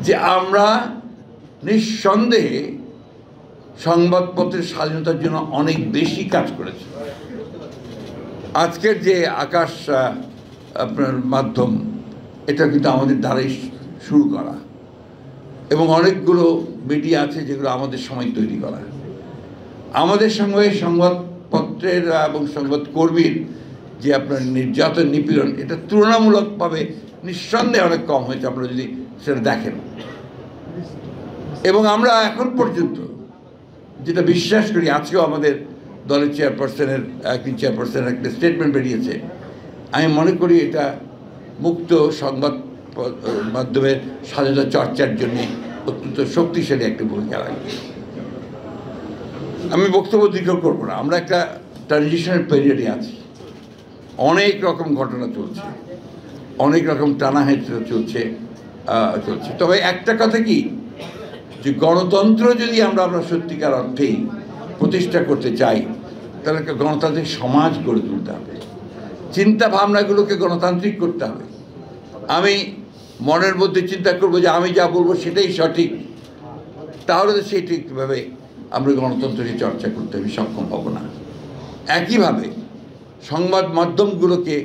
যে আমরা নিঃসন্দেহে সংবাদপত্রের স্বাধীনতার জন্য অনেক বেশি কাজ করেছি। আজকের যে আকাশ আপনার মাধ্যম, এটা কিন্তু আমাদের দ্বারাই শুরু করা, এবং অনেকগুলো মিডিয়া আছে যেগুলো আমাদের সময় তৈরি করা। আমাদের সঙ্গে সংবাদপত্রের এবং সংবাদকর্মীর যে আপনার নির্যাতন, নিপীড়ন, এটা তুলনামূলকভাবে নিঃসন্দেহে অনেক কম হয়েছে আপনারা যদি সেটা দেখেন। এবং আমরা এখন পর্যন্ত যেটা বিশ্বাস করি, আজকেও আমাদের দলের চেয়ারপারসনের একটা স্টেটমেন্ট বেরিয়েছে, আমি মনে করি এটা মুক্ত সংবাদ মাধ্যমের স্বাধীনতা চর্চার জন্য অত্যন্ত শক্তিশালী একটা ভূমিকা রাখবে। আমি বক্তব্য দীর্ঘ করব না। আমরা একটা ট্রানজিশনাল পিরিয়ডে আছি, অনেক রকম ঘটনা চলছে, অনেক রকম টানাহেঁচড়া চলছে। তবে একটা কথা কি, যে গণতন্ত্র যদি আমরা সত্যিকার অর্থেই প্রতিষ্ঠা করতে চাই, তাহলে একটা গণতান্ত্রিক সমাজ গড়ে তুলতে হবে, চিন্তা ভাবনাগুলোকে গণতান্ত্রিক করতে হবে। আমি মনের মধ্যে চিন্তা করবো যে আমি যা বলবো সেটাই সঠিক, তাহলে তো সেই ঠিকভাবে আমরা গণতন্ত্রকে চর্চা করতে আমি সক্ষম হব না। একইভাবে সংবাদ মাধ্যমগুলোকে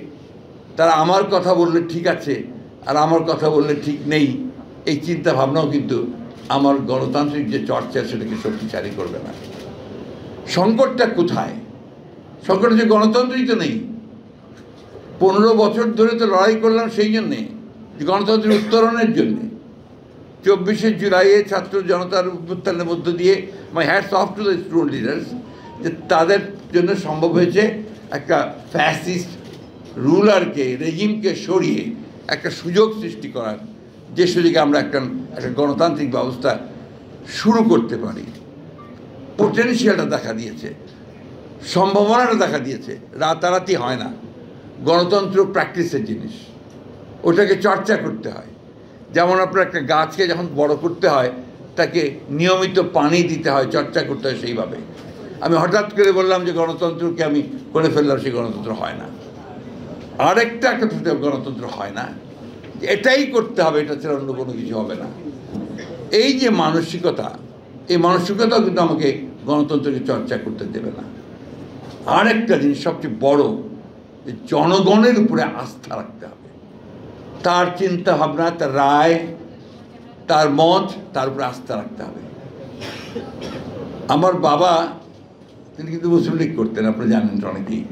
তারা আমার কথা বললে ঠিক আছে আর আমার কথা বললে ঠিক নেই, এই চিন্তা ভাবনাও কিন্তু আমার গণতান্ত্রিক যে চর্চা সেটাকে শক্তিশালী করবে না। সংকটটা কোথায়? সংকট যে গণতন্ত্রই তো নেই। 15 বছর ধরে তো লড়াই করলাম সেই জন্যে, যে গণতন্ত্রের উত্তরণের জন্যে। 24শে জুলাইয়ে ছাত্র জনতার অভ্যুত্থানের মধ্য দিয়ে my hats off to the student leaders, যে তাদের জন্য সম্ভব হয়েছে একটা ফ্যাসিস্ট রুলারকে, রেজিমকে সরিয়ে একটা সুযোগ সৃষ্টি করার, যে সুযোগে আমরা একটা গণতান্ত্রিক ব্যবস্থা শুরু করতে পারি। পোটেনশিয়ালটা দেখা দিয়েছে, সম্ভাবনাটা দেখা দিয়েছে। রাতারাতি হয় না, গণতন্ত্র প্র্যাকটিসের জিনিস, ওটাকে চর্চা করতে হয়। যেমন আপনার একটা গাছকে যখন বড় করতে হয় তাকে নিয়মিত পানি দিতে হয়, চর্চা করতে হয়। সেইভাবে আমি হঠাৎ করে বললাম যে গণতন্ত্রকে আমি করে ফেললাম, সেই গণতন্ত্র হয় না। আরেকটা ক্ষেত্রে গণতন্ত্র হয় না, এটাই করতে হবে, এটা ছাড়া অন্য কোনো কিছু হবে না। এই যে মানসিকতা, এই মানসিকতাও কিন্তু আমাকে গণতন্ত্রকে চর্চা করতে দেবে না। আরেকটা জিনিস সবচেয়ে বড়, যে জনগণের উপরে আস্থা রাখতে হবে, তার চিন্তা ভাবনা, তার রায়, তার মত, তার উপরে আস্থা রাখতে হবে। আমার বাবা, তিনি কিন্তু মুসলিম লীগ করতেন, আপনারা জানেন অনেকেই,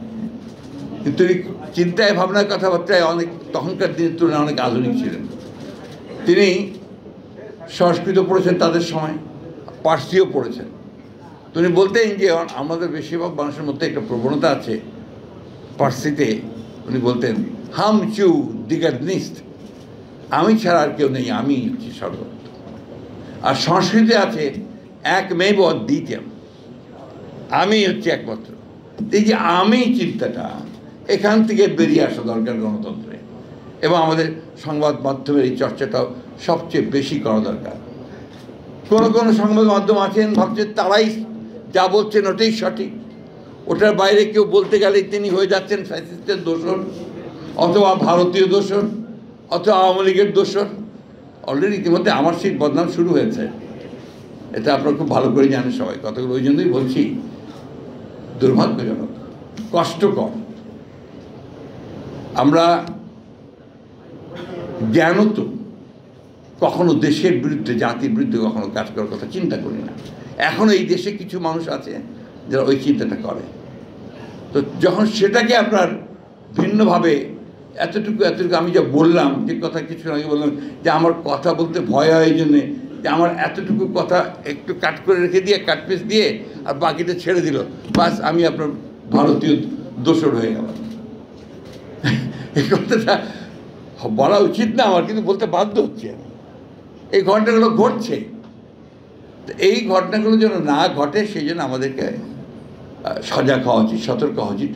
কিন্তু তিনি চিন্তায় ভাবনার কথাবার্তায় অনেক, তখনকার দিনের তুলনায় অনেক আধুনিক ছিলেন। তিনি সংস্কৃত পড়েছেন তাদের সময়, পার্সিও পড়েছেন। তিনি বলতেন যে আমাদের বেশিরভাগ মানুষের মধ্যে একটা প্রবণতা আছে পার্সিতে, উনি বলতেন হাম চু দিগার নিস্ত, আমি ছাড়া আর কেউ নেই, আমি হচ্ছি সর্বত্র। আর সংস্কৃতে আছে এক মেব দ্বিতীয়, আমি হচ্ছে একমাত্র। এই যে আমি চিন্তাটা, এখান থেকে বেরিয়ে আসা দরকার গণতন্ত্রে, এবং আমাদের সংবাদ মাধ্যমের এই চর্চাটাও সবচেয়ে বেশি করা দরকার। কোনো সংবাদ মাধ্যম আছেন ভাবছে তারাই যা বলছেন ওটাই সঠিক, ওটার বাইরে কেউ বলতে গেলে তিনি হয়ে যাচ্ছেন ফ্যাসিস্টের দোষর, অথবা ভারতীয় দোষর, অথবা আওয়ামী লীগের দোষর। অলরেডি ইতিমধ্যে আমার সেই বদনাম শুরু হয়েছে, এটা আপনারা খুব ভালো করে জানেন সবাই। কথাগুলো ওই জন্যই বলছি, দুর্ভাগ্যজনক, কষ্টকর। আমরা জ্ঞানত কখনো দেশের বিরুদ্ধে, জাতির বিরুদ্ধে কখনো কাজ করার কথা চিন্তা করি না। এখনও এই দেশে কিছু মানুষ আছে যারা ওই চিন্তাটা করে। তো যখন সেটাকে আপনার ভিন্নভাবে এতটুকু আমি যা বললাম, যে কথা কিছু আগে বললাম যে আমার কথা বলতে ভয় হয়, এই জন্যে যে আমার এতটুকু কথা একটু কাট করে রেখে দিয়ে, কাটপিস দিয়ে, আর বাকিটা ছেড়ে দিল, বাস আমি আপনার ভারতীয় দোষর হয়ে গেলাম। এই কথাটা বলা উচিত না আমার, কিন্তু বলতে বাধ্য হচ্ছে আমি। এই ঘটনাগুলো ঘটছে, এই ঘটনাগুলো যেন না ঘটে সেই জন্য আমাদেরকে সজাগ হওয়া উচিত, সতর্ক হওয়া উচিত।